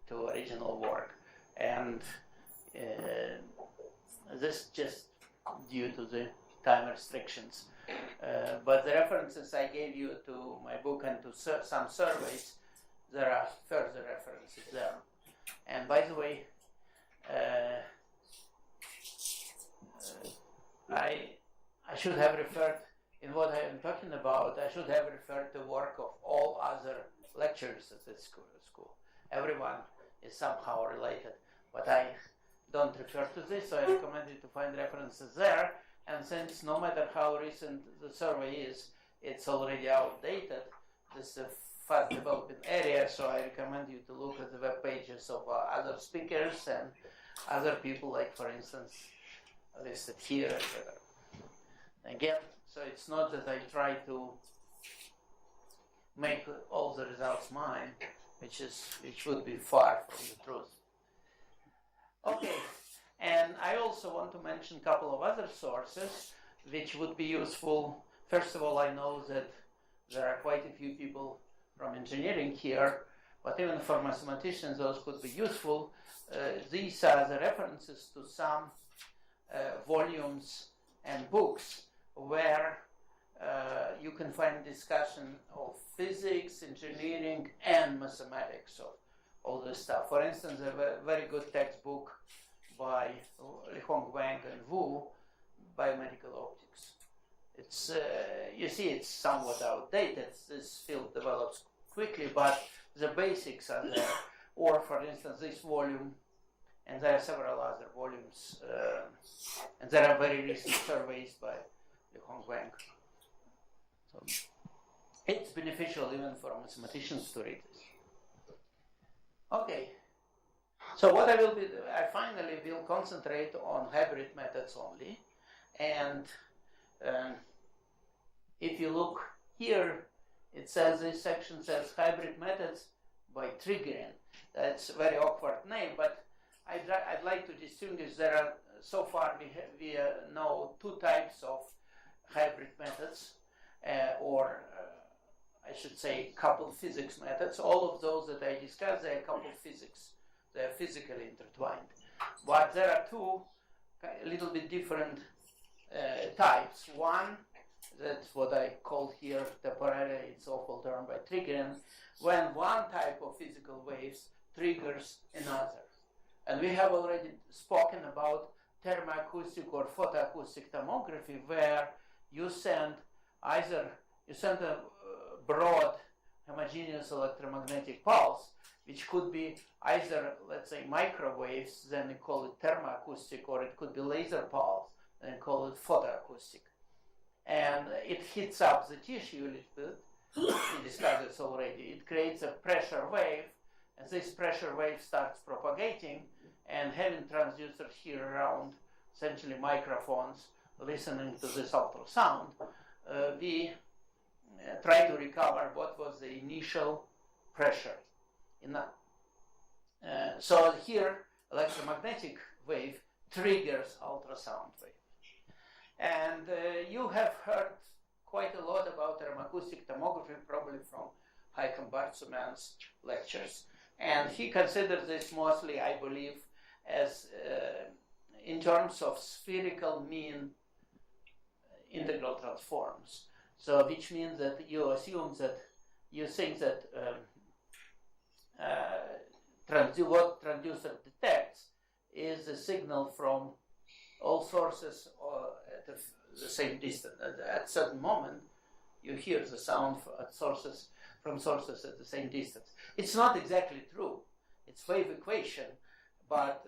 to original work, and this just due to the time restrictions. But the references I gave you to my book and to some surveys, there are further references there. And by the way, I should have referred, in what I am talking about, I should have referred to work of all other lecturers at this school. Everyone is somehow related, but I don't refer to this, so I recommend you to find references there. And since no matter how recent the survey is, it's already outdated, this is a fast developing area, so I recommend you to look at the web pages of other speakers and other people, like for instance listed here, etc. Again, so it's not that I try to make all the results mine, which would be far from the truth. Okay, and I also want to mention a couple of other sources which would be useful. First of all, I know that there are quite a few people from engineering here, but even for mathematicians those could be useful. These are the references to some volumes and books where you can find discussion of physics, engineering, and mathematics of all this stuff. For instance, a very good textbook by Lihong Wang and Wu, Biomedical Optics. It's you see, it's somewhat outdated. This field develops quickly, but the basics are there. Or, for instance, this volume, and there are several other volumes, and there are very recent surveys by Lihong Wang. So it's beneficial even for mathematicians to read this. Okay, so what I finally will concentrate on hybrid methods only, and if you look here, it says, this section says hybrid methods by triggering. That's a very awkward name, but I'd like to distinguish. There are, so far we know two types of hybrid methods, or I should say coupled physics methods. All of those that I discussed, they are coupled physics. They are physically intertwined. But there are two a little bit different types. One, that's what I call here temporarily, it's awful term, by triggering, when one type of physical waves triggers another. And we have already spoken about thermoacoustic or photoacoustic tomography, where you send a broad homogeneous electromagnetic pulse, which could be either, let's say, microwaves, then you call it thermoacoustic, or it could be laser pulse, then call it photoacoustic. And it heats up the tissue a little bit. We discussed this already. It creates a pressure wave, and this pressure wave starts propagating, and having transducers here around, essentially microphones, listening to this ultrasound, we try to recover what was the initial pressure. So here, electromagnetic wave triggers ultrasound wave. And you have heard quite a lot about thermoacoustic tomography, probably from Huygens Bartzelman's lectures. And he considers this mostly, I believe, as in terms of spherical mean integral transforms. So which means that you assume that you think that what transducer detects is a signal from all sources at the same distance. At a certain moment, you hear the sound from sources at the same distance. It's not exactly true. It's wave equation, but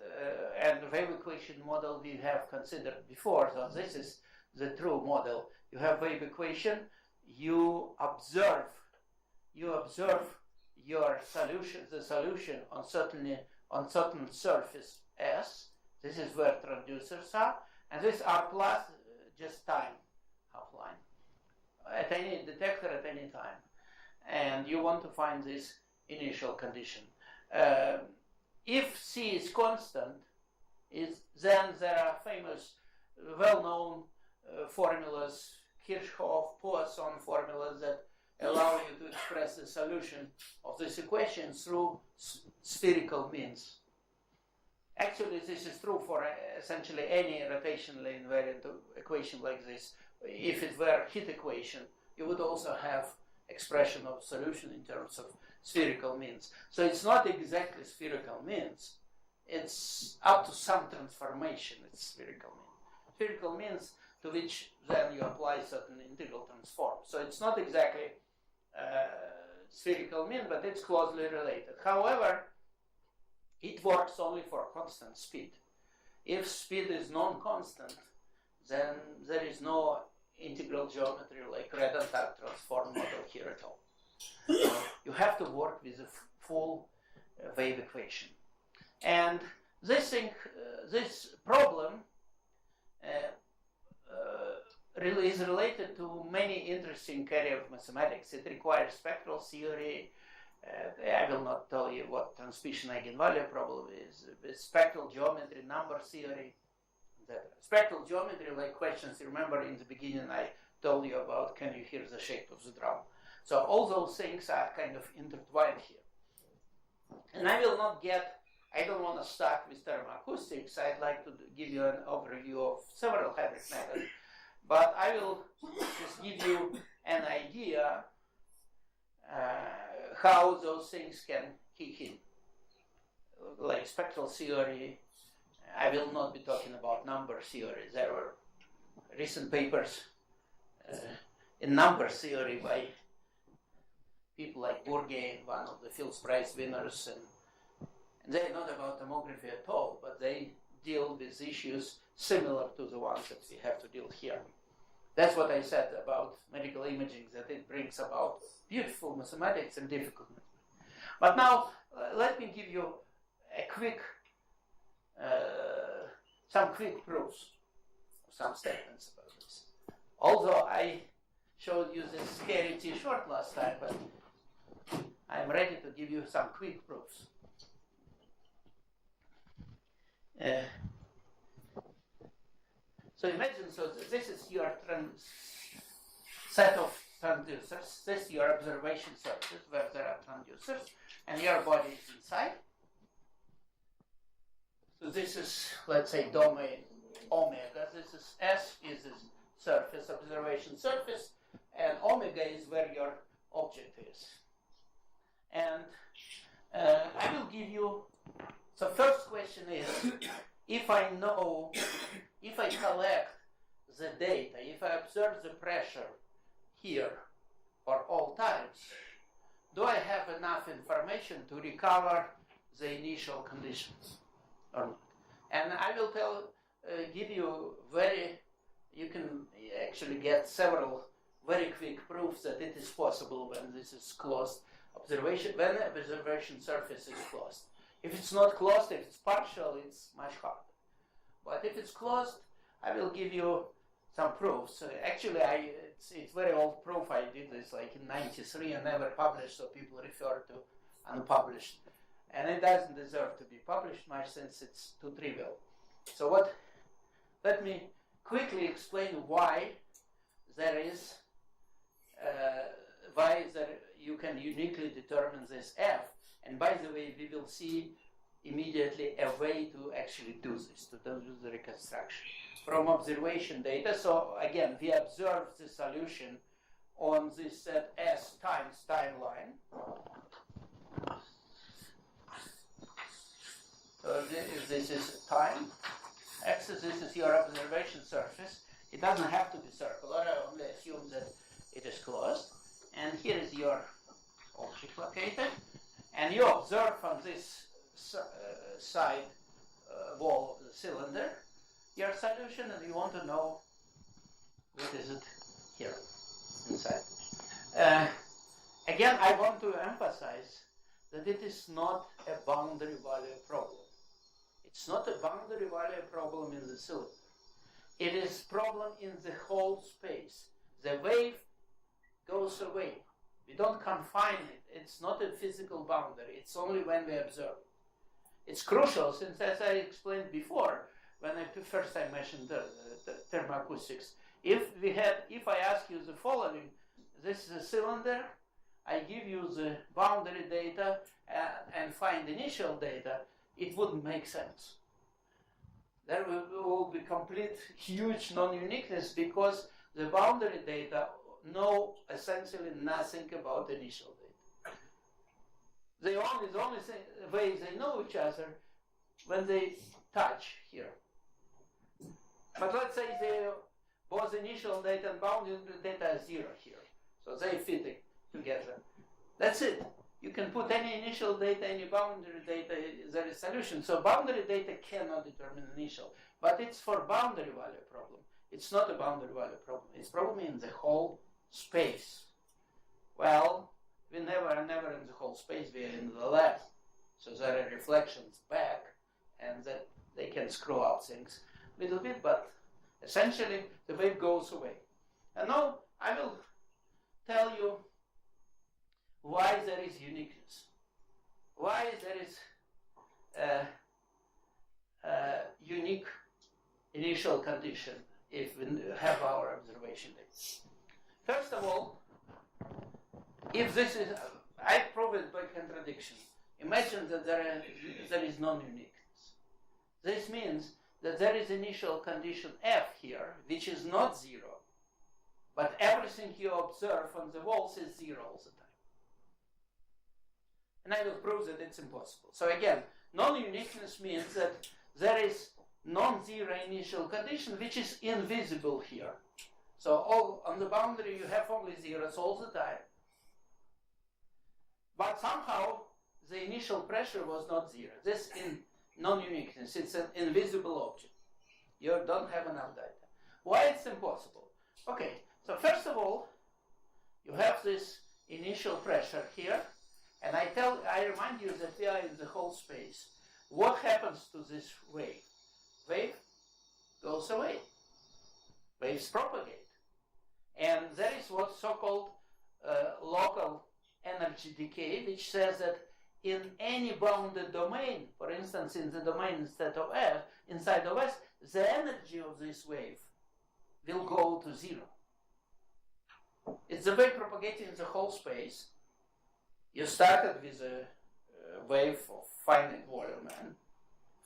and the wave equation model we have considered before. So this is the true model. You have wave equation. You observe your solution, the solution on certain surface S. This is where transducers are, and this R plus just time half-line at any detector at any time, and you want to find this initial condition. If C is constant, then there are famous, well-known formulas, Kirchhoff, Poisson formulas that allow you to express the solution of this equation through spherical means. Actually, this is true for essentially any rotationally invariant equation like this. If it were a heat equation, you would also have expression of solution in terms of spherical means. So it's not exactly spherical means. It's up to some transformation, it's spherical means. Spherical means to which then you apply certain integral transform. So it's not exactly spherical mean, but it's closely related. However, it works only for constant speed. If speed is non-constant, then there is no integral geometry like Redental transform model here at all. You have to work with a full wave equation. And this problem really is related to many interesting area of mathematics. It requires spectral theory. I will not tell you what transmission eigenvalue problem is. With spectral geometry, number theory, etc. Spectral geometry, like questions, remember in the beginning I told you about, can you hear the shape of the drum? So all those things are kind of intertwined here. And I will not I don't want to start with thermoacoustics. I'd like to give you an overview of several hybrid methods. But I will just give you an idea how those things can kick in. Like spectral theory, I will not be talking about number theory. There were recent papers in number theory by people like Huygens, one of the Fields Prize winners, and they're not about tomography at all, but they deal with issues similar to the ones that we have to deal here. That's what I said about medical imaging, that it brings about beautiful mathematics and difficult mathematics. But now, let me give you some quick proofs, some statements about this. Although I showed you this scary T-short last time, but I'm ready to give you some quick proofs. So imagine, this is your set of transducers. This is your observation surface where there are transducers, and your body is inside. So this is, let's say, domain omega. This is S is the surface, observation surface, and omega is where your object is. And I will give you, so first question is, if I collect the data, if I observe the pressure here for all times, do I have enough information to recover the initial conditions or not? And I will give you you can actually get several very quick proofs that it is possible when this is closed observation, when the observation surface is closed. If it's not closed, if it's partial, it's much harder. But if it's closed, I will give you some proofs. Actually, it's very old proof. I did this like in '93 and never published, so people refer to unpublished. And it doesn't deserve to be published much since it's too trivial. So let me quickly explain why you can uniquely determine this F. And by the way, we will see immediately a way to actually do this, to do the reconstruction from observation data. So again, we observe the solution on this set S times timeline. So this is time. Axis, this is your observation surface. It doesn't have to be circular. I only assume that it is closed. And here is your object located. And you observe on this side wall of the cylinder your solution, and you want to know what is it here inside. Again, I want to emphasize that it is not a boundary value problem. It's not a boundary value problem in the cylinder. It is problem in the whole space. The wave goes away. We don't confine it. It's not a physical boundary. It's only when we observe. It's crucial since, as I explained before, when I first time mentioned the thermoacoustics, if I ask you the following, this is a cylinder, I give you the boundary data and find initial data, it wouldn't make sense. There will be complete huge non-uniqueness because the boundary data know essentially nothing about initial data. The only way they know each other when they touch here. But let's say both initial data and boundary data are 0 here. So they fit together. That's it. You can put any initial data, any boundary data, there is solution. So boundary data cannot determine initial. But it's for boundary value problem. It's not a boundary value problem. It's problem in the whole space. Well, we are never in the whole space. We are in the lab. So there are reflections back, and that they can screw up things a little bit, but essentially the wave goes away. And now I will tell you why there is uniqueness. Why there is unique initial condition if we have our observation data. First of all, if this is, I prove it by contradiction. Imagine that there is non-uniqueness. This means that there is initial condition F here, which is not 0, but everything you observe on the walls is 0 all the time. And I will prove that it's impossible. So again, non-uniqueness means that there is non-zero initial condition which is invisible here. So all on the boundary you have only zeros all the time. But somehow the initial pressure was not 0. This in non-uniqueness, it's an invisible object. You don't have enough data. Why it's impossible? Okay, so first of all, you have this initial pressure here, and I remind you that we are in the whole space. What happens to this wave? Wave goes away. Waves propagate. And there is what's so-called local energy decay, which says that in any bounded domain, for instance, in the domain inside of S, the energy of this wave will go to 0. It's the wave propagating in the whole space. You started with a wave of finite volume and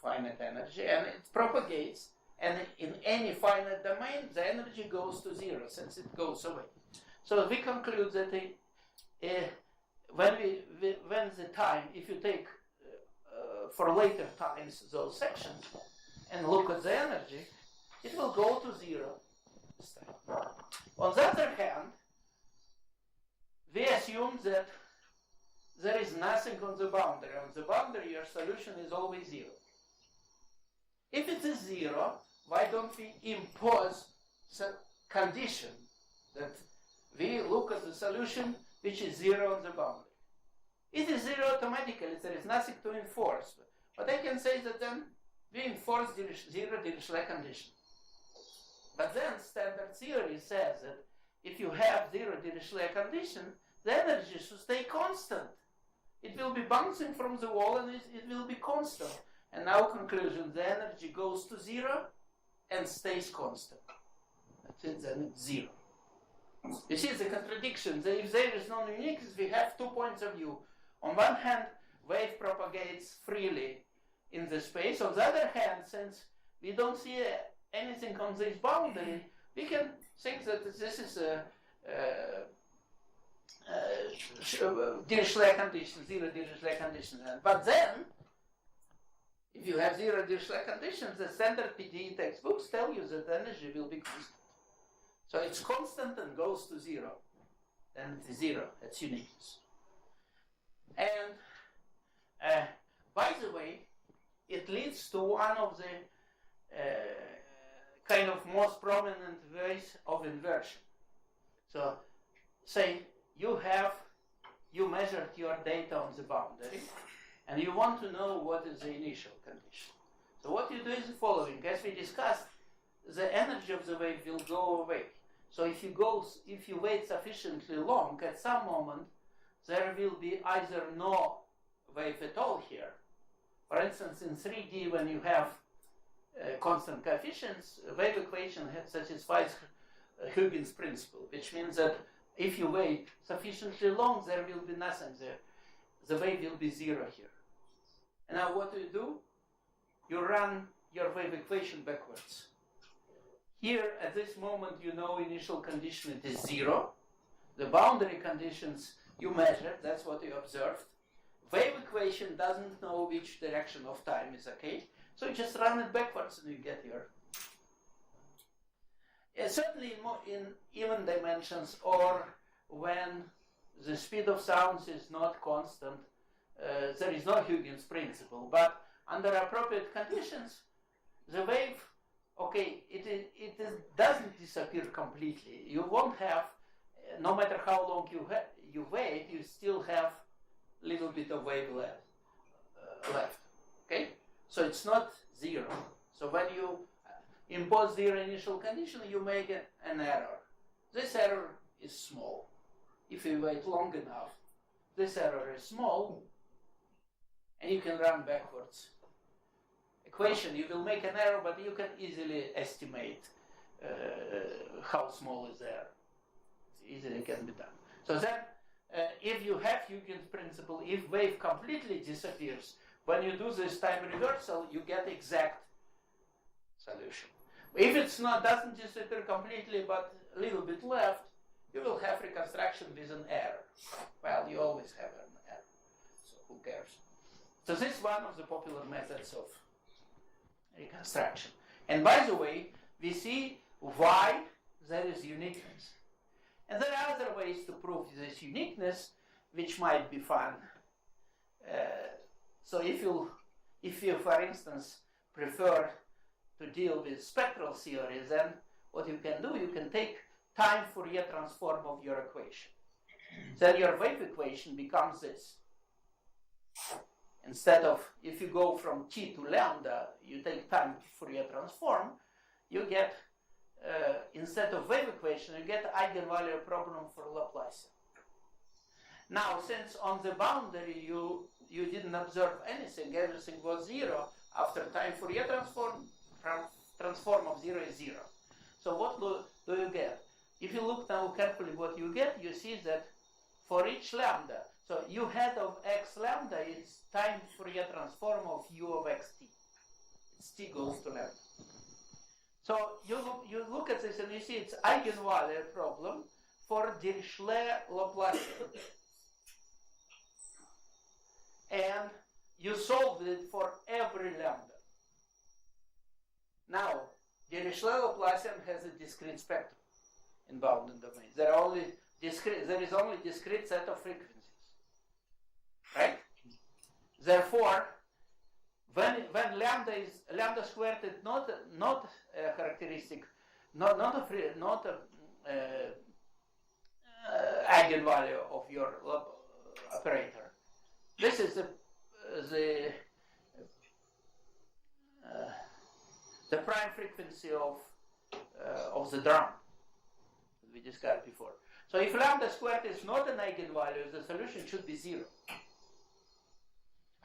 finite energy, and it propagates, and in any finite domain, the energy goes to 0 since it goes away. So we conclude that when the time, if you take for later times those sections and look at the energy, it will go to 0. On the other hand, we assume that there is nothing on the boundary. On the boundary, your solution is always 0. If it is 0, why don't we impose some condition that we look at the solution which is 0 on the boundary? It is 0 automatically, there is nothing to enforce. But I can say that then we enforce the 0 Dirichlet condition. But then standard theory says that if you have 0 Dirichlet condition, the energy should stay constant. It will be bouncing from the wall and it will be constant. And now conclusion, the energy goes to 0 and stays constant. That's it, then it's 0. You see the contradiction. If there is non-uniqueness, we have 2 points of view. On one hand, wave propagates freely in the space. On the other hand, since we don't see anything on this boundary, we can think that this is a Dirichlet condition, 0 Dirichlet condition. But then, if you have 0 Dirichlet conditions, the standard PDE textbooks tell you that energy will be constant. So it's constant and goes to 0. And it is 0, that's uniqueness. And by the way, it leads to one of the kind of most prominent ways of inversion. So say you measured your data on the boundary, and you want to know what is the initial condition. So what you do is the following. As we discussed, the energy of the wave will go away. So if you wait sufficiently long, at some moment, there will be either no wave at all here. For instance, in 3D, when you have constant coefficients, wave equation satisfies Huygens principle, which means that if you wait sufficiently long, there will be nothing there. The wave will be zero here. And now what do? You run your wave equation backwards. Here, at this moment, you know initial condition, it is zero. The boundary conditions you measured, that's what you observed. Wave equation doesn't know which direction of time is okay. So you just run it backwards and you get here. Certainly in even dimensions, or when the speed of sounds is not constant, there is no Huygens principle. But under appropriate conditions, the wave, okay, it doesn't disappear completely. You won't have, no matter how long you wait, you still have a little bit of wave left. Okay, so it's not zero. So when you impose zero initial condition, you make an error. This error is small. If you wait long enough, this error is small, and you can run backwards. Equation, you will make an error, but you can easily estimate how small is the error. It easily can be done. So then, if you have Huygens principle, if wave completely disappears, when you do this time reversal, you get exact solution. If it's not, doesn't disappear completely, but a little bit left, you will have reconstruction with an error. Well, you always have an error, so who cares? So this is one of the popular methods of reconstruction. And by the way, we see why there is uniqueness. And there are other ways to prove this uniqueness, which might be fun. So if you, for instance, prefer to deal with spectral theory, then what you can do, you can take time Fourier transform of your equation. Then your wave equation becomes this. Instead of, if you go from t to lambda, you take time Fourier transform, you get, instead of wave equation, you get eigenvalue problem for Laplacian. Now, since on the boundary you didn't observe anything, everything was zero, after time Fourier transform of zero is zero. So what do you get? If you look now carefully what you get, you see that for each lambda, so u hat of x lambda is time Fourier transform of u of xt. It's t goes to lambda. So you look at this and you see it's eigenvalue problem for Dirichlet Laplacian. And you solved it for every lambda. Now, Dirichlet Laplacian has a discrete spectrum in bounded domains. There is only discrete set of frequencies. Right? Therefore, when lambda squared is not a characteristic, not a eigenvalue of your operator. This is the prime frequency of the drum that we discussed before. So if lambda squared is not an eigenvalue, the solution should be zero.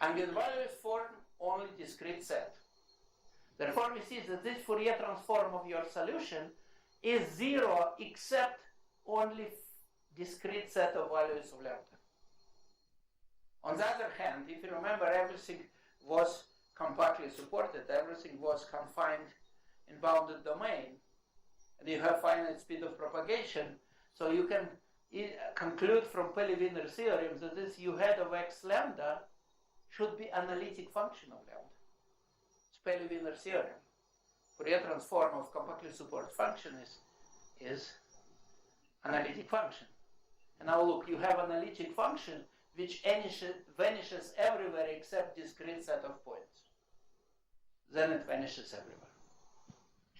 Eigenvalues form only discrete set. Therefore, we see that this Fourier transform of your solution is zero except only discrete set of values of lambda. On the other hand, if you remember, everything was compactly supported, everything was confined in bounded domain, and you have finite speed of propagation, so you can conclude from Pelley-Wiener theorem that this u hat of x lambda should be analytic function of lambda. It's Pelley-Wiener theorem. Fourier transform of compactly supported function is analytic function. And now look, you have analytic function which vanishes everywhere except discrete set of points. Then it vanishes everywhere.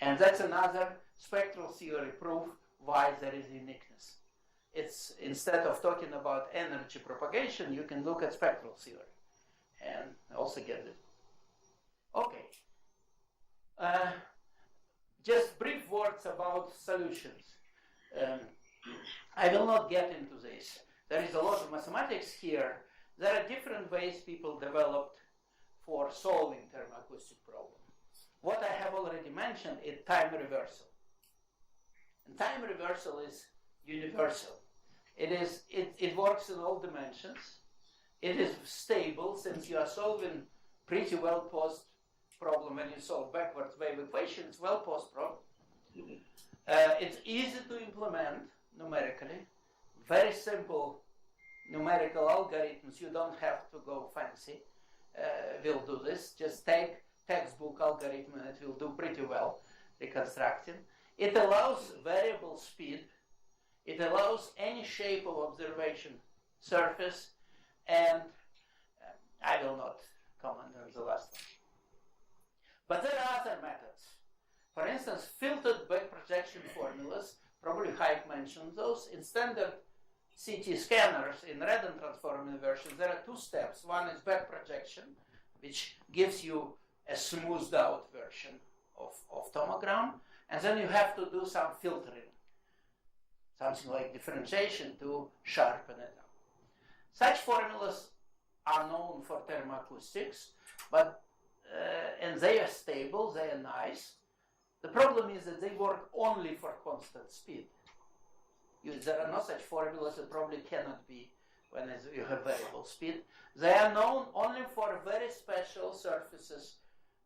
And that's another spectral theory proof why there is uniqueness. It's, instead of talking about energy propagation, you can look at spectral theory and also get it. Okay. Just brief words about solutions. I will not get into this. There is a lot of mathematics here. There are different ways people developed for solving thermoacoustic problem. What I have already mentioned is time reversal. And time reversal is universal. It works in all dimensions. It is stable since you are solving pretty well-posed problem when you solve backwards wave equations, well-posed problem. It's easy to implement numerically. Very simple numerical algorithms. You don't have to go fancy. Will do this. Just take textbook algorithm and it will do pretty well reconstructing. It allows variable speed. It allows any shape of observation surface, and I will not comment on the last one. But there are other methods. For instance, filtered back projection formulas, probably Huygens mentioned those. In standard CT scanners, in Redden transform inversions, there are two steps. One is back projection, which gives you a smoothed out version of tomogram, and then you have to do some filtering, something like differentiation to sharpen it up. Such formulas are known for thermoacoustics, but and they are stable, they are nice. The problem is that they work only for constant speed. There are no such formulas that probably cannot be when you have variable speed. They are known only for very special surfaces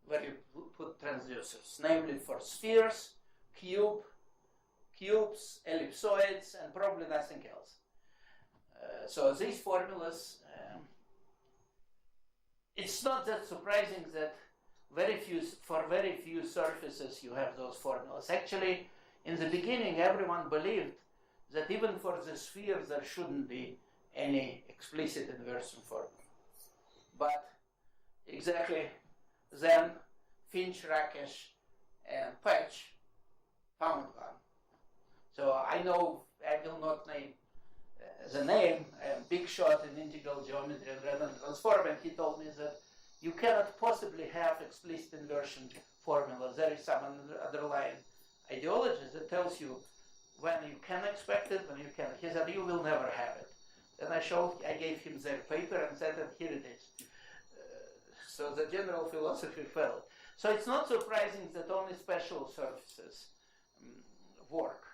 where you put transducers, namely for spheres, cubes, ellipsoids, and probably nothing else. So these formulas, it's not that surprising that for very few surfaces you have those formulas. Actually, in the beginning, everyone believed that even for the spheres there shouldn't be any explicit inversion formula. But exactly then Finch, Rakesh, and Patch found one. So I know, I will not name the name, a big shot in integral geometry and Redden transform, and he told me that you cannot possibly have explicit inversion formula. There is some underlying ideology that tells you when you can expect it, when you can. He said, you will never have it. Then I gave him their paper and said that here it is. So the general philosophy failed. So it's not surprising that only special surfaces work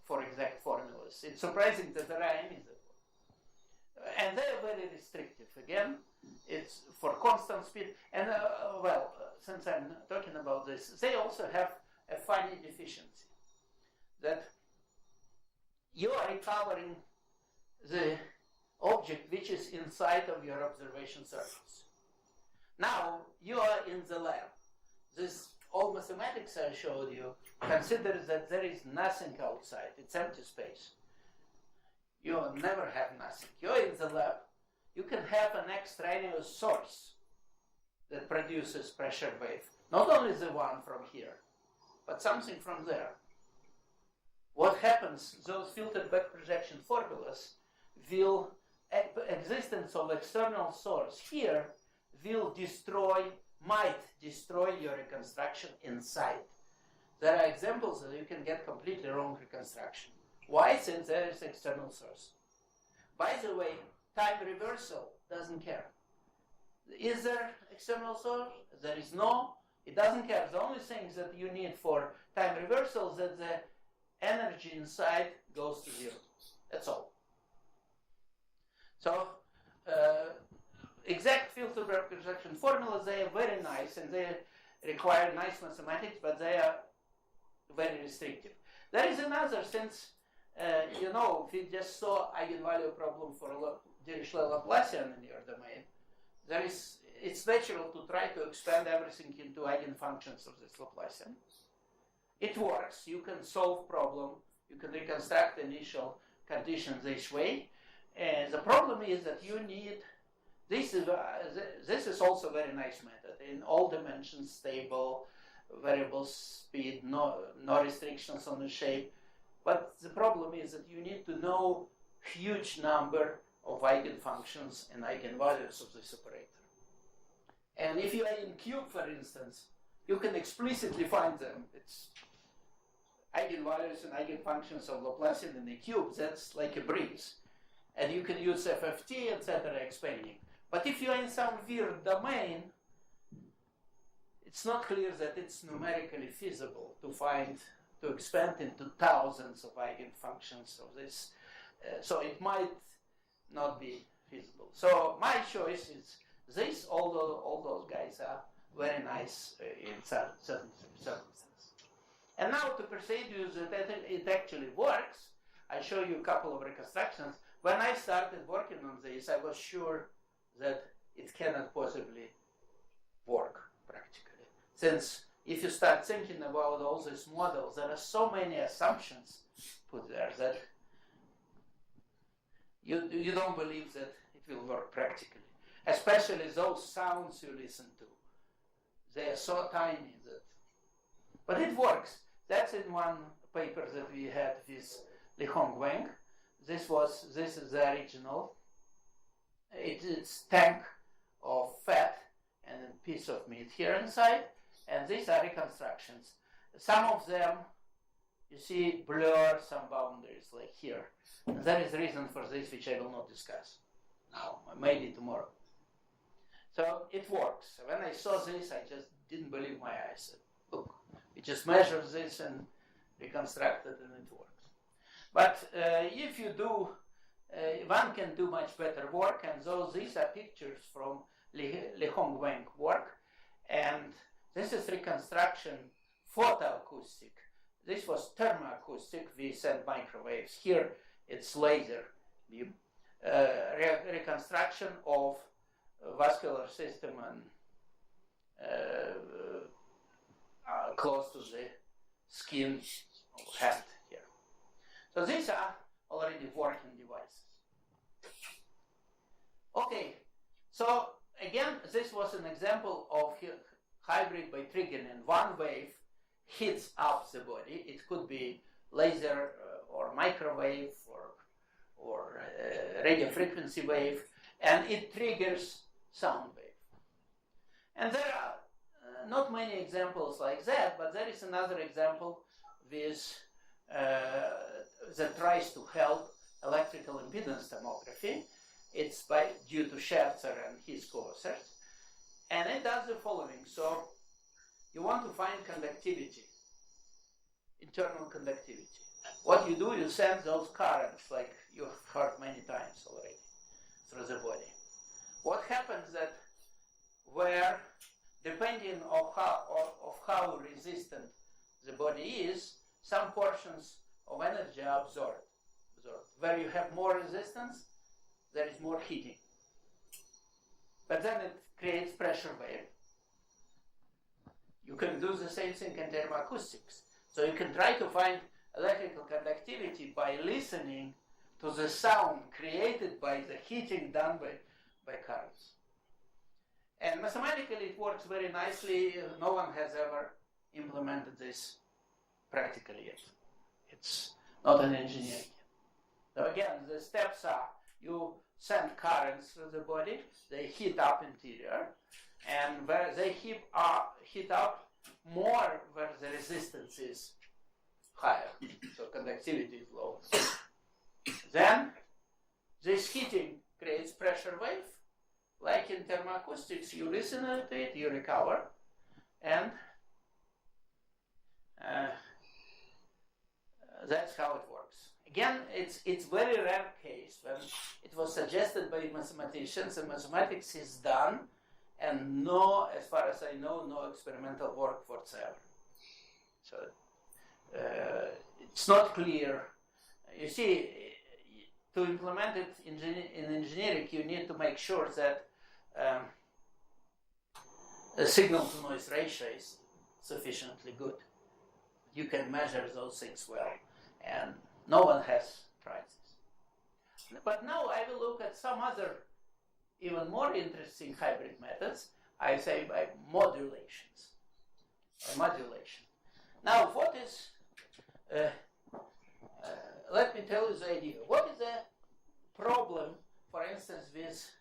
for exact formulas. It's surprising that there are any that work. And they are very restrictive. Again, it's for constant speed. And since I'm talking about this, they also have a funny deficiency that you are recovering the object which is inside of your observation surface. Now you are in the lab. This all mathematics I showed you considers that there is nothing outside. It's empty space. You never have nothing. You're in the lab. You can have an extraneous source that produces pressure wave. Not only the one from here, but something from there. What happens, those filtered back projection formulas will, existence of external source here will might destroy your reconstruction inside. There are examples that you can get completely wrong reconstruction. Why? Since there is external source. By the way, time reversal doesn't care. Is there external source? There is no. It doesn't care. The only thing that you need for time reversal is that the energy inside goes to zero. That's all. So, exact filter back projection formulas, they are very nice and they require nice mathematics, but they are very restrictive. There is another, since if you just saw eigenvalue problem for Dirichlet Laplacian in your domain, it's natural to try to expand everything into eigenfunctions of this Laplacian. It works. You can solve problem. You can reconstruct initial conditions this way. And the problem is that you need, this is also a very nice method. In all dimensions, stable, variable speed, no restrictions on the shape. But the problem is that you need to know huge number of eigenfunctions and eigenvalues of this operator. And if you are in cube, for instance, you can explicitly find them. It's eigenvalues and eigenfunctions of Laplacian in the cube. That's like a breeze. And you can use FFT, etc., expanding. But if you are in some weird domain, it's not clear that it's numerically feasible to expand into thousands of eigenfunctions of this so it might not be feasible. So my choice is this, although all those guys are very nice in certain circumstances. And now to persuade you that it actually works, I show you a couple of reconstructions. When I started working on this, I was sure that it cannot possibly work practically. Since if you start thinking about all these models, there are so many assumptions put there that you don't believe that it will work practically. Especially those sounds you listen to. They are so tiny that, but it works. That's in one paper that we had with Li Hong Wang. This is the original. It's tank of fat and a piece of meat here inside, and these are reconstructions. Some of them, you see, blur some boundaries, like here. And there is a reason for this, which I will not discuss now, maybe tomorrow. So it works. When I saw this, I just didn't believe my eyes. Look, we just measured this and reconstructed, and it works. But if you do, one can do much better work, and these are pictures from Li Hong Wang work, and this is reconstruction photoacoustic. This was thermoacoustic. We sent microwaves. Here it's laser beam. Reconstruction of vascular system and close to the skin of hand here. So these are already working devices. Okay, so again, this was an example of hybrid by triggering. One wave hits up the body. It could be laser or microwave or radio frequency wave, and it triggers sound wave. And there are not many examples like that, but there is another example with that tries to help electrical impedance tomography. It's due to Scherzer and his co-authors, and it does the following. So you want to find conductivity, internal conductivity. What you do, you send those currents, like you've heard many times already, through the body. What happens that where, depending on how resistant the body is, some portions of energy are absorbed. Where you have more resistance, there is more heating. But then it creates pressure wave. You can do the same thing in thermoacoustics. So you can try to find electrical conductivity by listening to the sound created by the heating done by currents. And mathematically it works very nicely. No one has ever implemented this practically yet. It's not an engineering yet. So again, the steps are you send currents through the body, they heat up interior, and where they heat up more where the resistance is higher, so conductivity is low. Then this heating creates pressure wave. Like in thermoacoustics, you listen to it, you recover, and that's how it works. Again, it's very rare case when it was suggested by mathematicians, and mathematics is done, and no, as far as I know, no experimental work whatsoever. So it's not clear. You see, to implement it in engineering, you need to make sure that the signal-to-noise ratio is sufficiently good. You can measure those things well, and no one has tried this. But now I will look at some other, even more interesting hybrid methods. I say by modulations, or modulation. Now, what is? Let me tell you the idea. What is the problem, for instance, with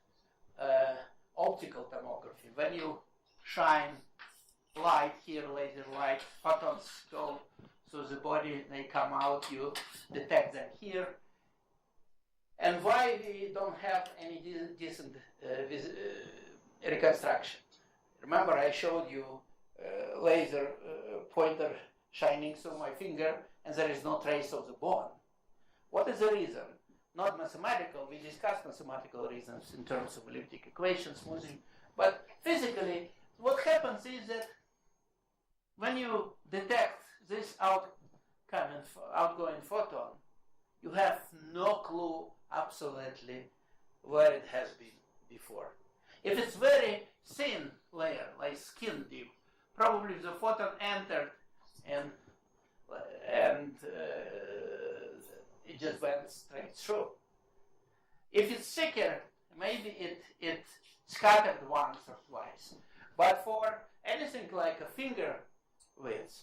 optical tomography? When you shine light here, laser light, photons go through the body, they come out, you detect them here. And why we don't have any decent reconstruction? Remember I showed you laser pointer shining through my finger, and there is no trace of the bone. What is the reason? not mathematical. We discussed mathematical reasons in terms of elliptic equation smoothing. But physically, what happens is that when you detect this outgoing photon, you have no clue absolutely where it has been before. If it's very thin layer, like skin deep, probably the photon entered and it just went straight through. If it's thicker, maybe it scattered once or twice. But for anything like a finger width,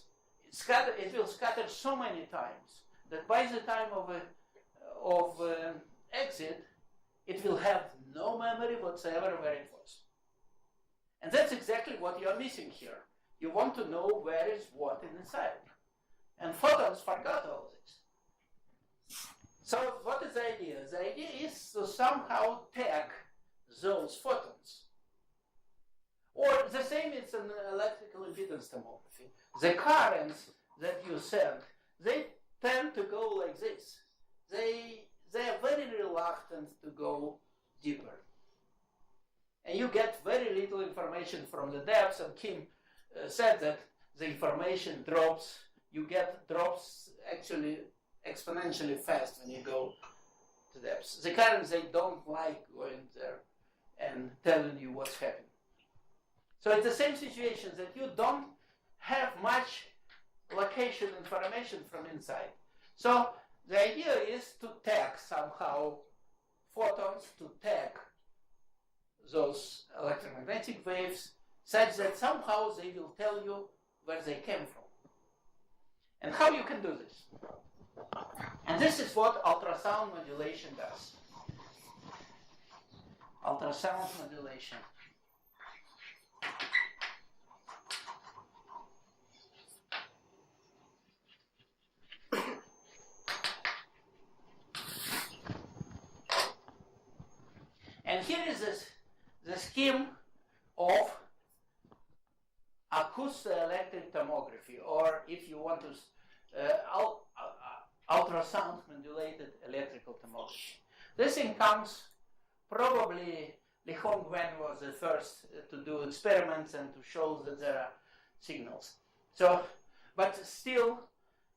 it will scatter so many times that by the time of exit, it will have no memory whatsoever where it was. And that's exactly what you're missing here. You want to know where is what inside. And photons forgot all this. So what is the idea? The idea is to somehow tag those photons. Or the same is in electrical impedance tomography. The currents that you send, they tend to go like this. They are very reluctant to go deeper. And you get very little information from the depths, and Kim said that the information drops, you get drops actually exponentially fast when you go to depths. The currents, they don't like going there and telling you what's happening. So it's the same situation that you don't have much location information from inside. So the idea is to tag somehow photons, to tag those electromagnetic waves such that somehow they will tell you where they came from. And how you can do this? And this is what ultrasound modulation does. Ultrasound modulation. And here is the scheme of Acousto electric tomography, or if you want to, ultrasound modulated electrical tomography. This thing comes probably Li Hongwen was the first to do experiments and to show that there are signals. So, but still,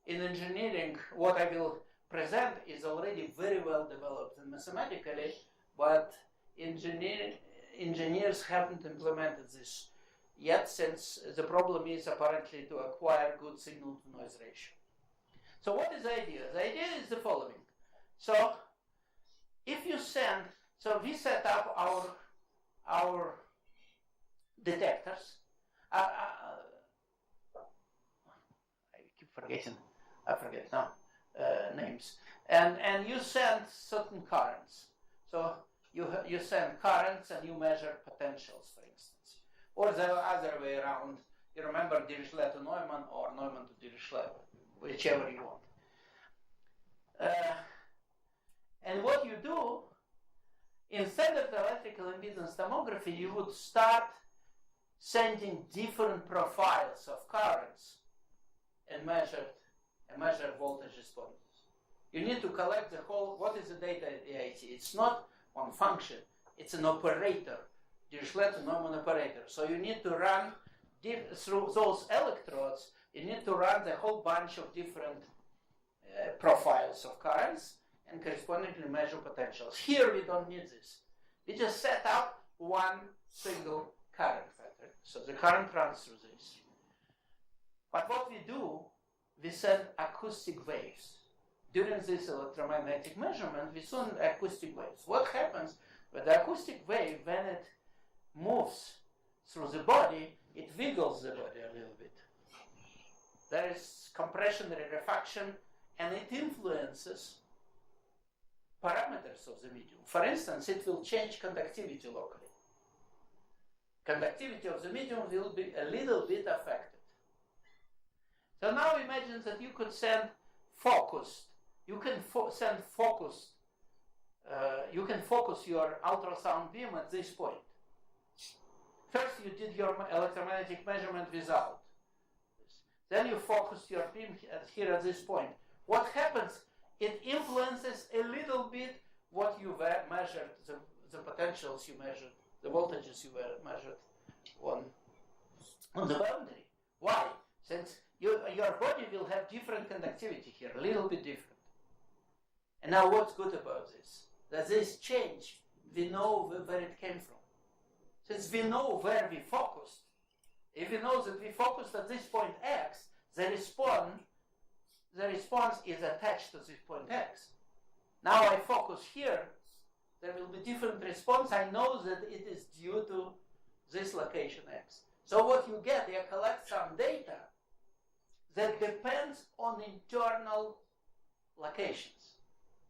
in engineering, what I will present is already very well developed and mathematically, but engineers haven't implemented this yet, since the problem is apparently to acquire good signal to noise ratio. So what is the idea? The idea is the following. So if you send, so we set up our detectors. I keep forgetting, I forget now names. And you send certain currents. So you send currents and you measure potentials, for instance. Or the other way around. You remember Dirichlet to Neumann or Neumann to Dirichlet, whichever you want. And what you do, instead of electrical impedance tomography, you would start sending different profiles of currents and measure voltage responses. You need to collect the whole, what is the data at the AIT? It's not one function, it's an operator, Dirichlet to Neumann operator. So you need to run through those electrodes, you need to run the whole bunch of different profiles of currents and correspondingly measure potentials. Here we don't need this. We just set up one single current factor. So the current runs through this. But what we do, we send acoustic waves. During this electromagnetic measurement, we send acoustic waves. What happens with the acoustic wave, when it moves through the body, it wiggles the body a little bit. There is compression, rarefaction, and it influences parameters of the medium. For instance, it will change conductivity locally. Conductivity of the medium will be a little bit affected. So now imagine that you could send focused. You can send focused. You can focus your ultrasound beam at this point. First, you did your electromagnetic measurement without this. Then you focus your beam here at this point. What happens it influences a little bit what you measured, the potentials you measured, the voltages you measured on the boundary. Why? Since your body will have different conductivity here, a little bit different. And now what's good about this? That this change, we know where it came from. Since we know where we focused, if we know that we focused at this point X, the response is attached to this point X. Now I focus here, there will be different response. I know that it is due to this location X. So what you get, you collect some data that depends on internal locations.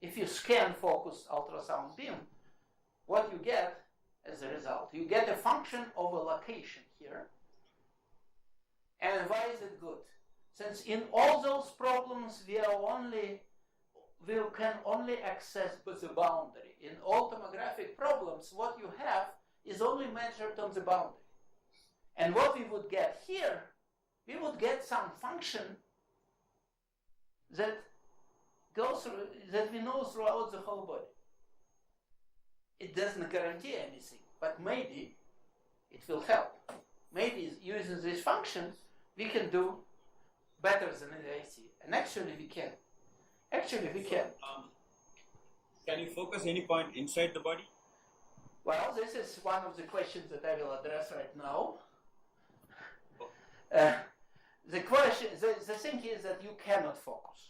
If you scan focused ultrasound beam, what you get as a result, you get a function of a location here. And why is it good? Since in all those problems we can only access the boundary. In all tomographic problems, what you have is only measured on the boundary. And what we would get here, we would get some function that goes through, that we know throughout the whole body. It doesn't guarantee anything, but maybe it will help. Maybe using this function, we can do better than I see. And actually we can. Can you focus any point inside the body? Well, this is one of the questions that I will address right now. The thing is that you cannot focus.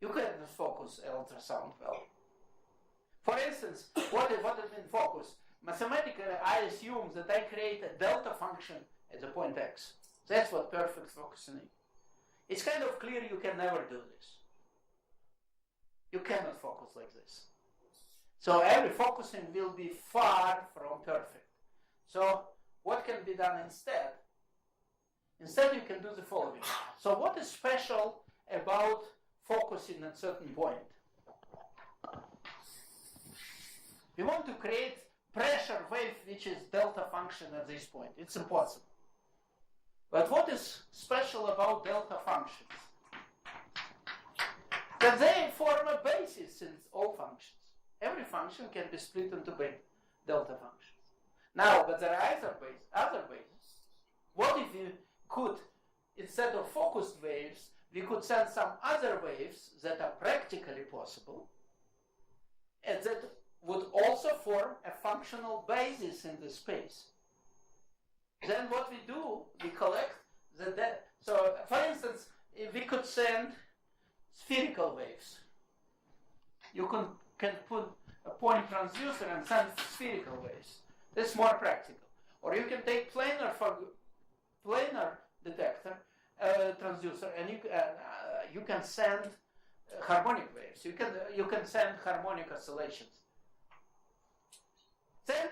You cannot focus ultrasound well. For instance, what does mean focus? Mathematically, I assume that I create a delta function at the point X. That's what perfect focusing is. It's kind of clear you can never do this. You cannot focus like this. So every focusing will be far from perfect. So what can be done instead? Instead you can do the following. So what is special about focusing at a certain point? We want to create pressure wave which is delta function at this point. It's impossible. But what is special about delta functions? That they form a basis in all functions. Every function can be split into delta functions. Now, but there are other bases. What if we could, instead of focused waves, we could send some other waves that are practically possible, and that would also form a functional basis in the space. Then what we do, we collect so for instance, if we could send spherical waves. You can put a point transducer and send spherical waves. That's more practical. Or you can take planar detector transducer, and you can send harmonic waves. You can send harmonic oscillations. Then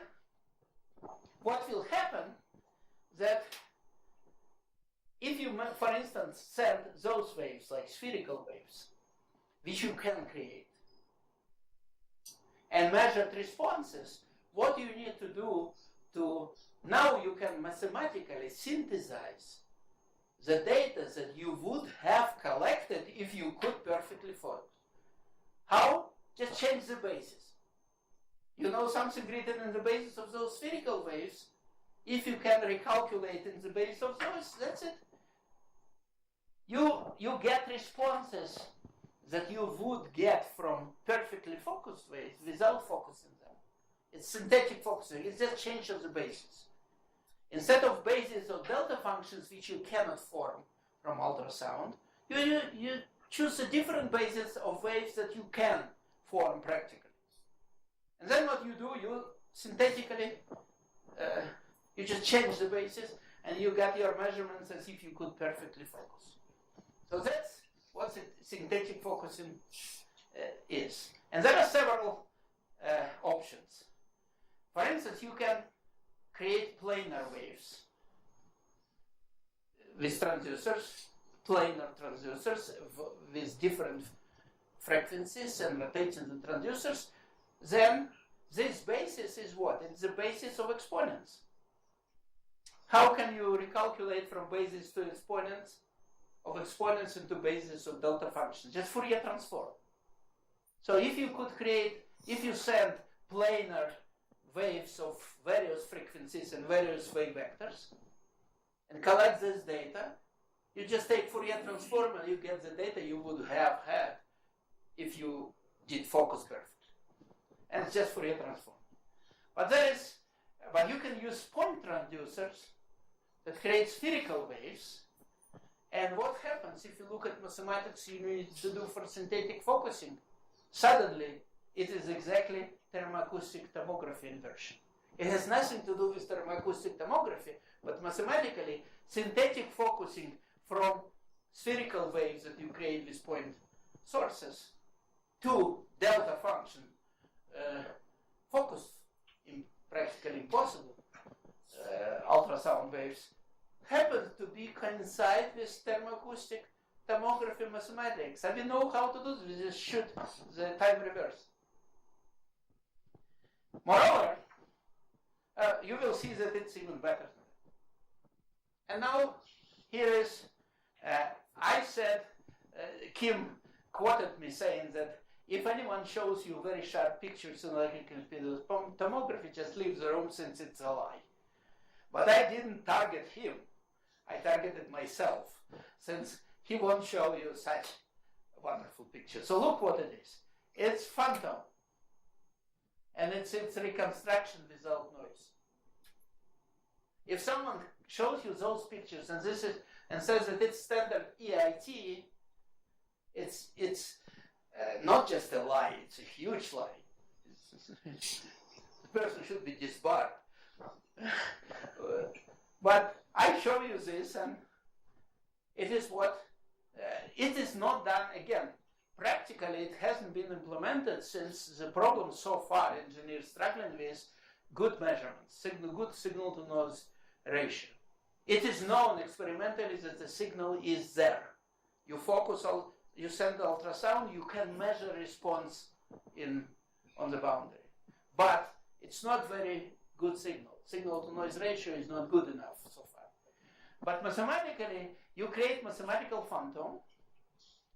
what will happen that if you, for instance, send those waves like spherical waves, which you can create, and measured responses, what you need to do now you can mathematically synthesize the data that you would have collected if you could perfectly focus. How? Just change the basis. You know something written in the basis of those spherical waves. If you can recalculate in the basis of those, that's it. You get responses that you would get from perfectly focused waves without focusing them. It's synthetic focusing. It's just change of the basis. Instead of basis of delta functions which you cannot form from ultrasound, you choose a different basis of waves that you can form practically. And then what you do, you synthetically, you just change the basis and you get your measurements as if you could perfectly focus. So that's what synthetic focusing is. And there are several options. For instance, you can create planar waves with transducers, planar transducers with different frequencies and rotations and transducers. Then this basis is what? It's the basis of exponents. How can you recalculate from basis to exponents of exponents into basis of delta functions, just Fourier transform. So if you could create, if you send planar waves of various frequencies and various wave vectors and collect this data, you just take Fourier transform and you get the data you would have had if you did focus perfect. And it's just Fourier transform. But you can use point transducers that create spherical waves. And what happens if you look at mathematics you need to do for synthetic focusing? Suddenly, it is exactly thermoacoustic tomography inversion. It has nothing to do with thermoacoustic tomography, but mathematically, synthetic focusing from spherical waves that you create with point sources to delta function focus, practically impossible ultrasound waves, happen to be coincide with thermoacoustic tomography mathematics. And we know how to do this. We just shoot the time reverse. Moreover, you will see that it's even better. And now, here is, I said, Kim quoted me saying that if anyone shows you very sharp pictures in electrical impedance tomography, just leave the room since it's a lie. But I didn't target him. I targeted myself, since he won't show you such wonderful pictures. So look what it is. It's phantom. And it's reconstruction without noise. If someone shows you those pictures and says that it's standard EIT, it's not just a lie, it's a huge lie. The person should be disbarred. But I show you this, and it is what, it is not done again. Practically, it hasn't been implemented since the problem so far engineers struggling with good measurements, good signal to noise ratio. It is known experimentally that the signal is there. You focus on, you send the ultrasound, you can measure response on the boundary. But it's not very good signal. Signal to noise ratio is not good enough so far. But mathematically, you create mathematical phantom,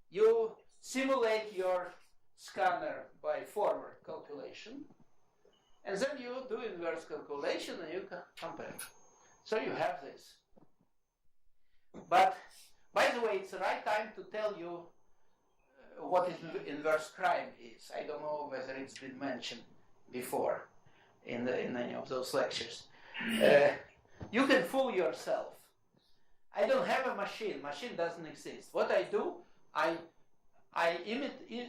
you simulate your scanner by forward calculation, and then you do inverse calculation and you compare. So you have this. But, by the way, it's the right time to tell you what inverse crime is. I don't know whether it's been mentioned before in any of those lectures. You can fool yourself. I don't have a machine. Machine doesn't exist. What I do, I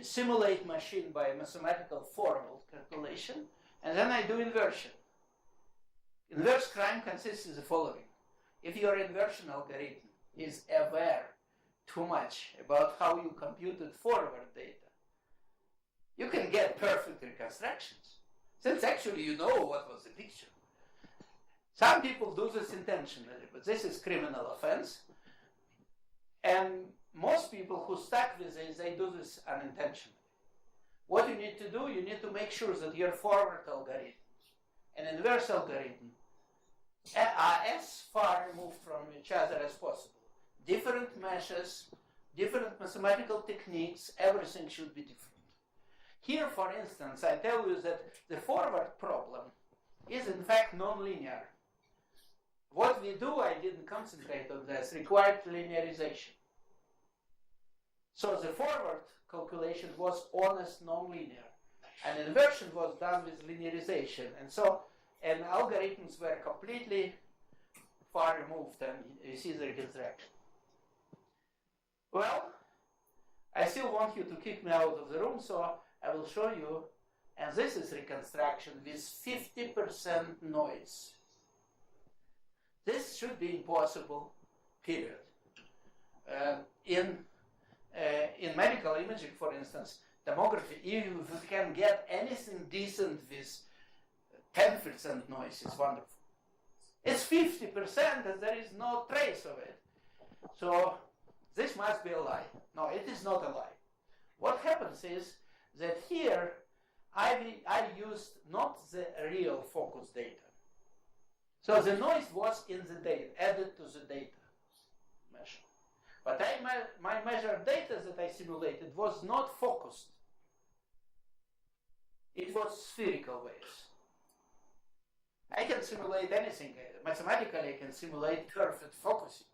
simulate machine by a mathematical formal calculation, and then I do inversion. Inverse crime consists in the following. If your inversion algorithm is aware too much about how you computed forward data, you can get perfect reconstructions, since actually you know what was the picture. Some people do this intentionally, but this is criminal offense. And most people who stuck with this, they do this unintentionally. What you need to do, you need to make sure that your forward algorithm and inverse algorithm are as far removed from each other as possible. Different meshes, different mathematical techniques, everything should be different. Here, for instance, I tell you that the forward problem is in fact nonlinear. What we do, I didn't concentrate on this, required linearization. So the forward calculation was honest nonlinear, and inversion was done with linearization. And algorithms were completely far removed, and you see the reconstruction. Well, I still want you to kick me out of the room, so I will show you, and this is reconstruction with 50% noise. This should be impossible, period. In medical imaging, for instance, tomography, if you can get anything decent with 10% noise, is wonderful. It's 50% and there is no trace of it. So this must be a lie. No, it is not a lie. What happens is that here I used not the real focus data. So the noise was in the data, added to the data measure. But my measured data that I simulated was not focused. It was spherical waves. I can simulate anything. Mathematically, I can simulate perfect focusing.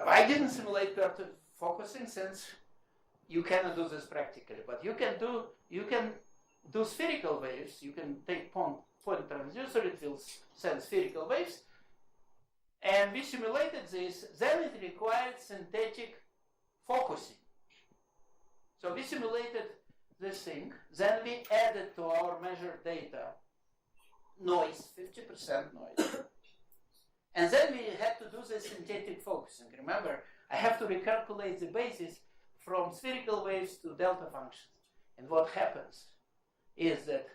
I didn't simulate perfect focusing since you cannot do this practically. But you can do spherical waves. You can take point transducer, it will send spherical waves. And we simulated this. Then it required synthetic focusing. So we simulated this thing. Then we added to our measured data noise, 50% noise. And then we had to do the synthetic focusing. Remember, I have to recalculate the basis from spherical waves to delta functions. And what happens is that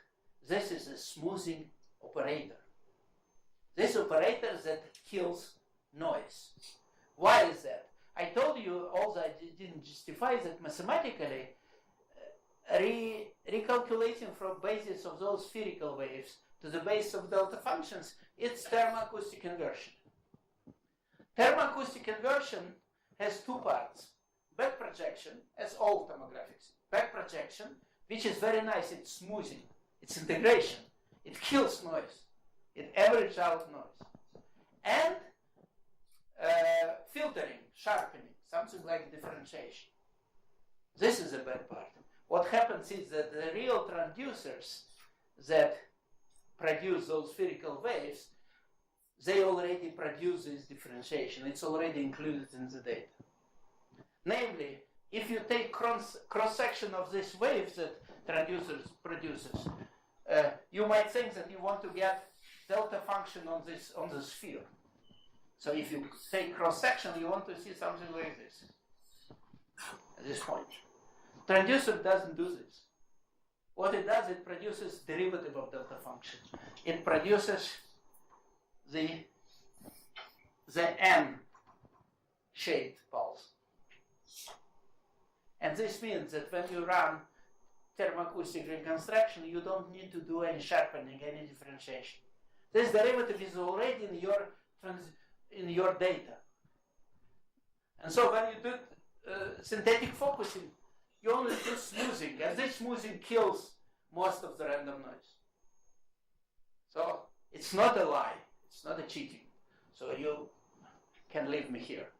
this is a smoothing operator. This operator that kills noise. Why is that? I told you, although I didn't justify that mathematically, recalculating from basis of those spherical waves to the base of delta functions, it's thermo-acoustic inversion. Thermo-acoustic inversion has two parts. Back projection, as all tomographics. Back projection, which is very nice, it's smoothing, it's integration, it kills noise, it averages out noise. And filtering, sharpening, something like differentiation. This is the bad part. What happens is that the real transducers that produce those spherical waves, they already produce this differentiation. It's already included in the data. Namely, if you take cross-section of these waves that transducers produces, you might think that you want to get delta function on the sphere. So if you take cross-section, you want to see something like this at this point. Transducer doesn't do this. What it does, it produces derivative of delta function. It produces the N-shaped pulse. And this means that when you run thermoacoustic reconstruction, you don't need to do any sharpening, any differentiation. This derivative is already in your data. And so when you do synthetic focusing, you only do smoothing, and this smoothing kills most of the random noise. So it's not a lie, it's not a cheating. So you can leave me here.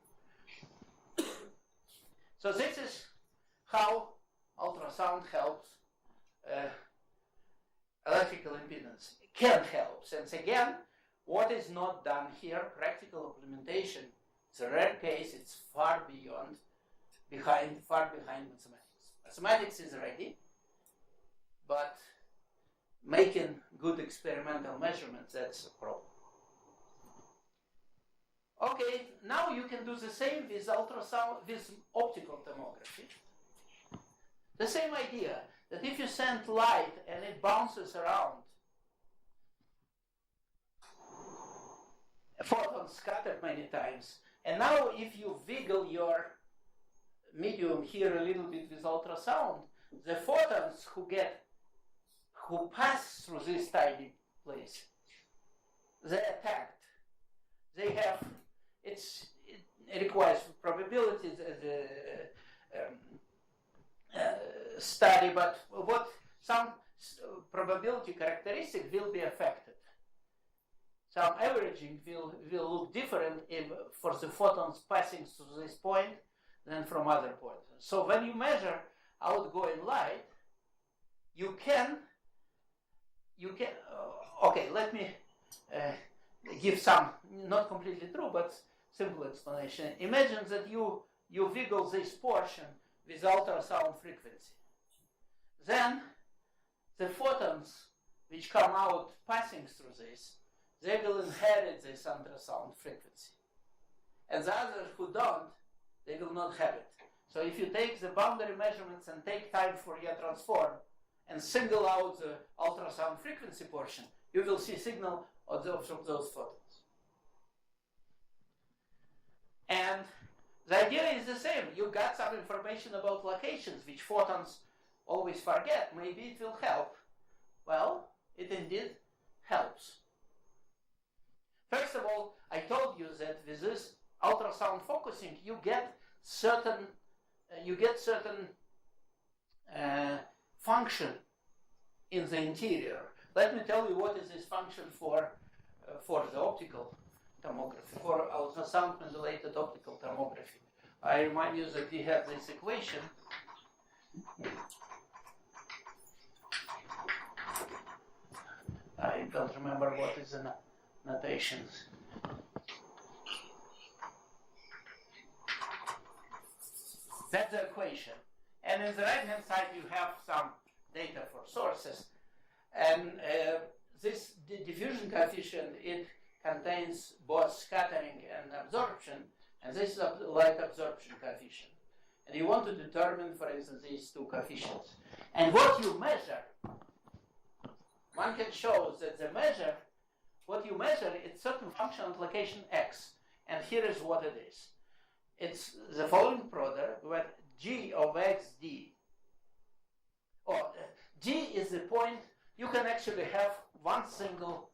So this is how ultrasound helps electrical impedance. It can help. Since again, what is not done here, practical implementation, it's a rare case, it's far behind mathematics. Mathematics is ready, but making good experimental measurements, that's a problem. Okay, now you can do the same with ultrasound, with optical tomography. The same idea, that if you send light and it bounces around, photons scattered many times, and now if you wiggle your medium here a little bit with ultrasound, the photons who pass through this tiny place, they're attacked. They have, it requires probabilities as a study, but what some probability characteristic will be affected. Some averaging will look different for the photons passing through this point than from other points. So when you measure outgoing light, you can okay, let me give some, not completely true, but simple explanation. Imagine that you wiggle this portion with ultrasound frequency. Then the photons which come out passing through this, they will inherit this ultrasound frequency. And the others who don't, they will not have it. So if you take the boundary measurements and take time Fourier transform and single out the ultrasound frequency portion, you will see signal of those photons. And the idea is the same. You got some information about locations which photons always forget. Maybe it will help. Well, it indeed helps. First of all, I told you that with this ultrasound focusing, you get certain function in the interior. Let me tell you what is this function for the optical tomography, for ultrasound modulated optical tomography. I remind you that we have this equation. I don't remember what is the notations. That's the equation. And in the right-hand side, you have some data for sources. And this diffusion coefficient, it contains both scattering and absorption, and this is a light absorption coefficient. And you want to determine, for instance, these two coefficients. And what you measure, one can show that what you measure is certain function at location x. And here is what it is. It's the following product where g of xd, or g is the point. You can actually have one single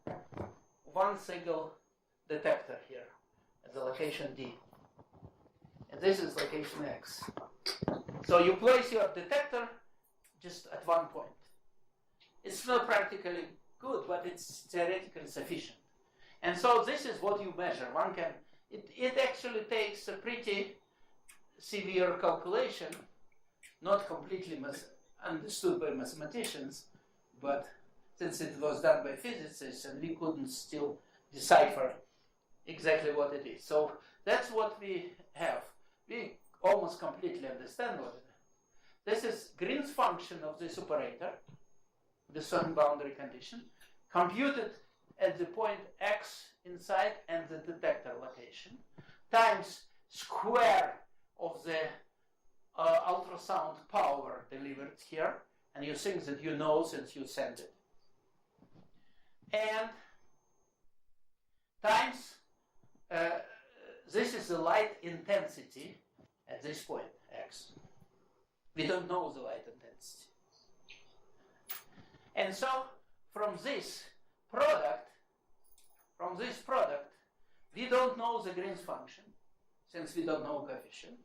detector here at the location d. And this is location x. So you place your detector just at one point. It's not practically good, but it's theoretically sufficient. And so this is what you measure. One can, it actually takes a pretty severe calculation, not completely understood by mathematicians, but since it was done by physicists and we couldn't still decipher exactly what it is. So that's what we have. We almost completely understand what it is. This is Green's function of this operator, the certain boundary condition, computed at the point x inside and the detector location, times square of the ultrasound power delivered here, and you think that you know since you sent it. And times, this is the light intensity at this point, x. We don't know the light intensity. And so, from this product, we don't know the Green's function, since we don't know coefficient,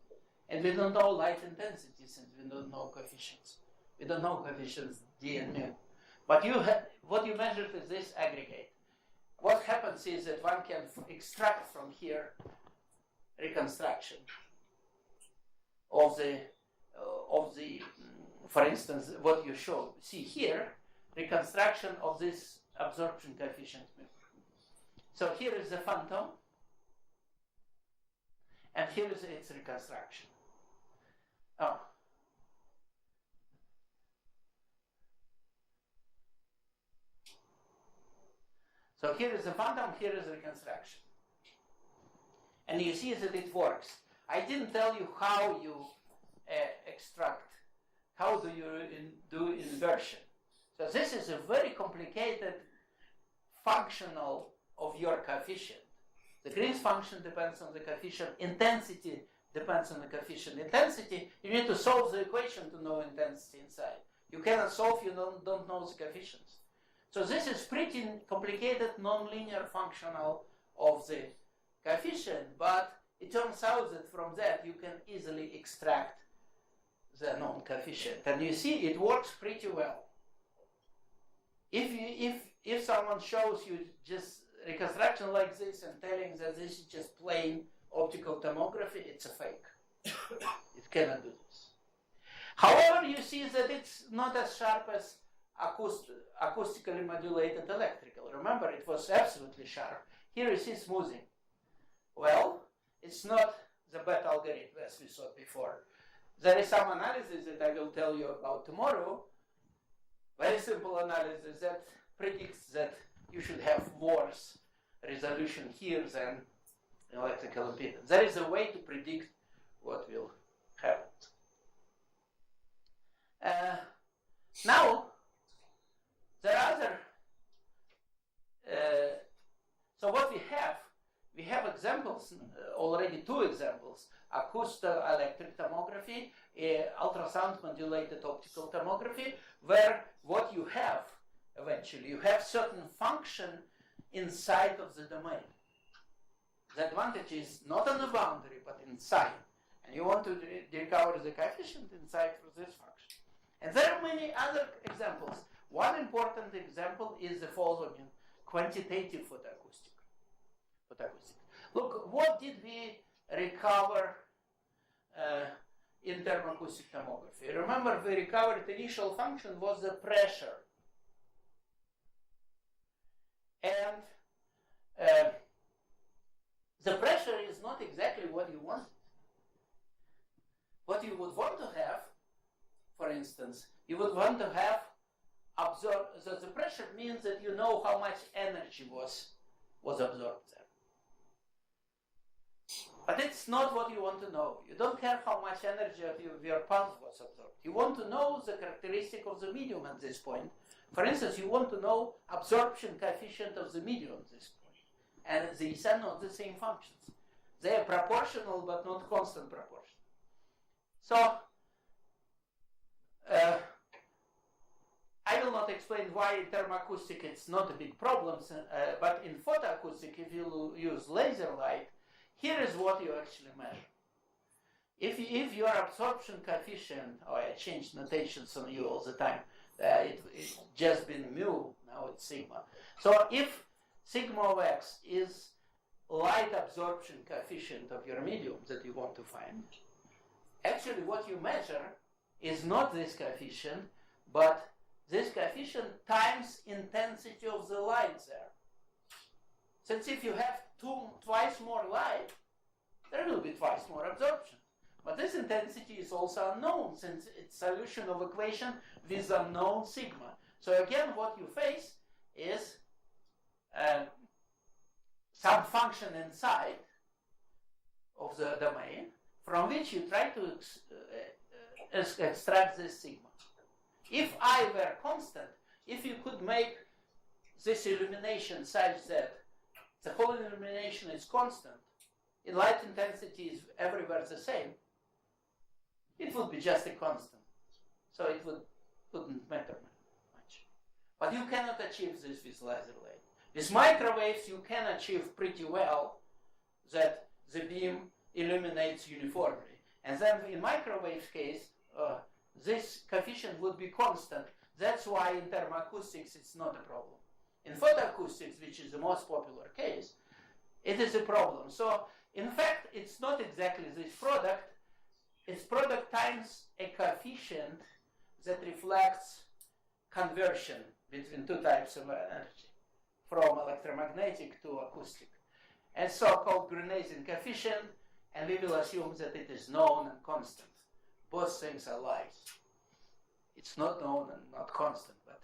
and we don't know light intensity, since we don't know coefficients. We don't know coefficients d and mu. But what you measured is this aggregate. What happens is that one can extract from here reconstruction of the for instance, what you see here, reconstruction of this absorption coefficient. So here is the phantom, and here is its reconstruction. Oh. So here is the phantom, here is the reconstruction. And you see that it works. I didn't tell you how you extract, how do you do inversion. So this is a very complicated functional of your coefficient. The Green's function depends on the coefficient. Intensity depends on the coefficient. Intensity, you need to solve the equation to know intensity inside. You cannot solve, you don't know the coefficients. So this is pretty complicated nonlinear functional of the coefficient, but it turns out that from that you can easily extract the known coefficient. And you see it works pretty well. If someone shows you just reconstruction like this and telling that this is just plain optical tomography, it's a fake. It cannot do this. However, you see that it's not as sharp as acoustically modulated electrical. Remember, it was absolutely sharp. Here you see smoothing. Well, it's not the bad algorithm as we saw before. There is some analysis that I will tell you about tomorrow. Very simple analysis that predicts that you should have worse resolution here than electrical impedance. There is a way to predict what will happen. Now, there are other. So what we have examples, already two examples: Acousto electric tomography, ultrasound modulated optical tomography, where what you have eventually, you have certain function inside of the domain. the advantage is not on the boundary, but inside. And you want to recover the coefficient inside for this function. And there are many other examples. One important example is the following: quantitative photoacoustic. Look, what did we recover in thermoacoustic tomography? Remember, we recovered the initial function was the pressure. And the pressure is not exactly what you want. What you would want to have, for instance, you would want to have absorbed. So the pressure means that you know how much energy was absorbed there. But it's not what you want to know. You don't care how much energy of your pulse was absorbed. You want to know the characteristic of the medium at this point. For instance, you want to know absorption coefficient of the medium at this point. And these are not the same functions. They are proportional but not constant proportion. So, I will not explain why in thermoacoustic it's not a big problem, but in photoacoustic, if you use laser light, here is what you actually measure. If your absorption coefficient, I change notations on you all the time, it's just been mu, now it's sigma. So if sigma of x is light absorption coefficient of your medium that you want to find, actually what you measure is not this coefficient, but this coefficient times intensity of the light there. Since if you have twice more light, there will be twice more absorption. But this intensity is also unknown, since it's solution of equation with unknown sigma. So again, what you face is some function inside of the domain from which you try to extract this sigma. If I were constant, if you could make this illumination such that the whole illumination is constant, in light intensity is everywhere the same, it would be just a constant. So it wouldn't matter much. But you cannot achieve this with laser light. With microwaves, you can achieve pretty well that the beam illuminates uniformly. And then in microwave case, this coefficient would be constant. That's why in thermoacoustics it's not a problem. In photoacoustics, which is the most popular case, it is a problem. So in fact, it's not exactly this product. It's product times a coefficient that reflects conversion between two types of energy, from electromagnetic to acoustic. And so-called Grenasian coefficient, and we will assume that it is known and constant. Both things are lies. It's not known and not constant, but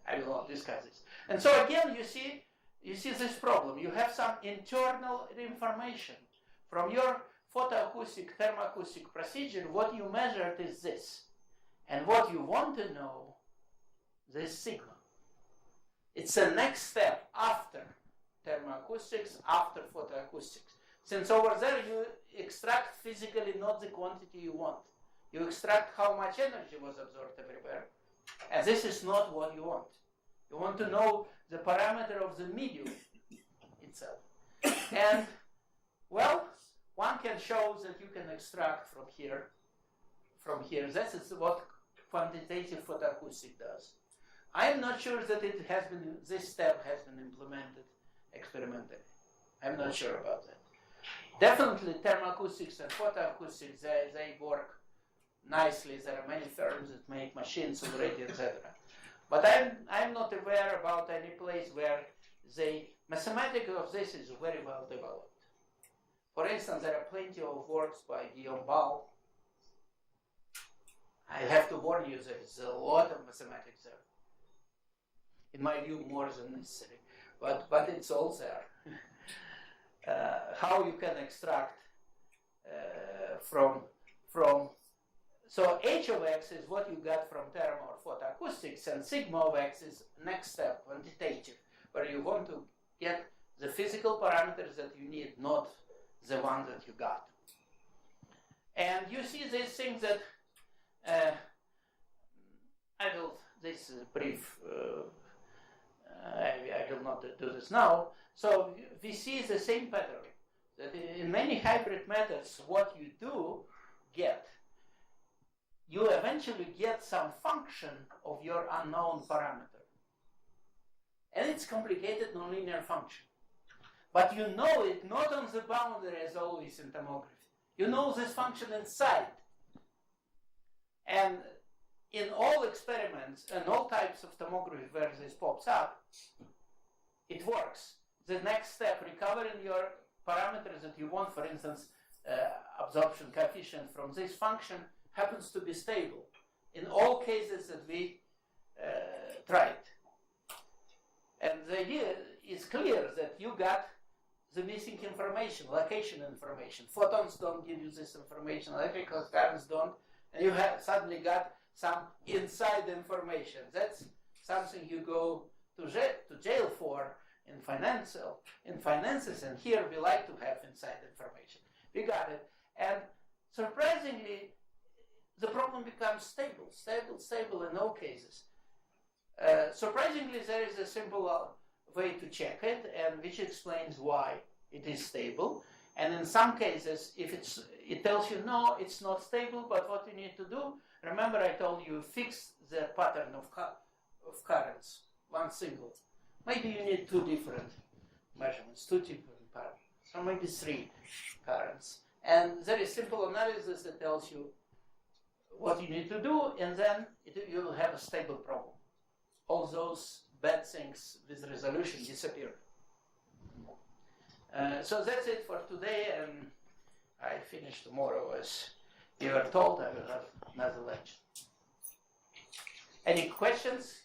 I will not discuss this. And so again, you see this problem. You have some internal information from your photoacoustic, thermoacoustic procedure. What you measured is this. And what you want to know, this sigma. It's the next step after thermoacoustics, after photoacoustics. Since over there you extract physically not the quantity you want. You extract how much energy was absorbed everywhere. And this is not what you want. You want to know the parameter of the medium itself. And, well, one can show that you can extract from here. That is what quantitative photoacoustic does. I am not sure that this step has been implemented experimentally. I'm not sure about that. Definitely thermoacoustics and photoacoustics, they work nicely. There are many firms that make machines already, etc. But I'm not aware about any place where the mathematics of this is very well developed. For instance, there are plenty of works by Guillaume Ball. I have to warn you, there's a lot of mathematics there. In my view, more than necessary. But it's all there. How you can extract from so h of x is what you got from thermo or photoacoustics, and sigma of x is next step, quantitative, where you want to get the physical parameters that you need, not the one that you got. And you see these things that this is a brief I will not do this now. So we see the same pattern. That in many hybrid methods, what you do get, you eventually get some function of your unknown parameter. And it's complicated nonlinear function. But you know it not on the boundary as always in tomography. You know this function inside. And in all experiments and all types of tomography where this pops up, it works. The next step, recovering your parameters that you want, for instance, absorption coefficient from this function, happens to be stable in all cases that we tried. And the idea is clear that you got the missing information, location information. Photons don't give you this information, electrical currents don't, and you have suddenly got some inside information. That's something you go to jail for in finances, and here we like to have inside information. We got it, and surprisingly, the problem becomes stable in all cases. Surprisingly, there is a simple way to check it, and which explains why it is stable. And in some cases, if it tells you no, it's not stable, but what you need to do, remember I told you, fix the pattern of currents, one single. Maybe you need two different measurements, two different parameters, or maybe three currents. And there is simple analysis that tells you what you need to do, and then you will have a stable problem. All those bad things with resolution disappear. So that's it for today, and I finish tomorrow as you were told. I will have another lecture. Any questions?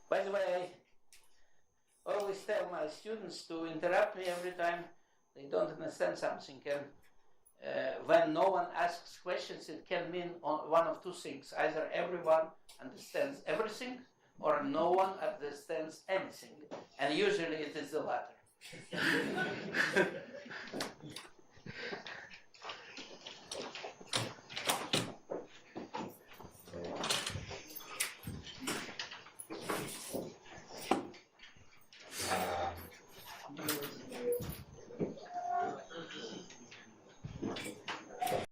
By the way, I always tell my students to interrupt me every time they don't understand something. And when no one asks questions, it can mean one of two things. Either everyone understands everything, or no one understands anything. And usually it is the latter.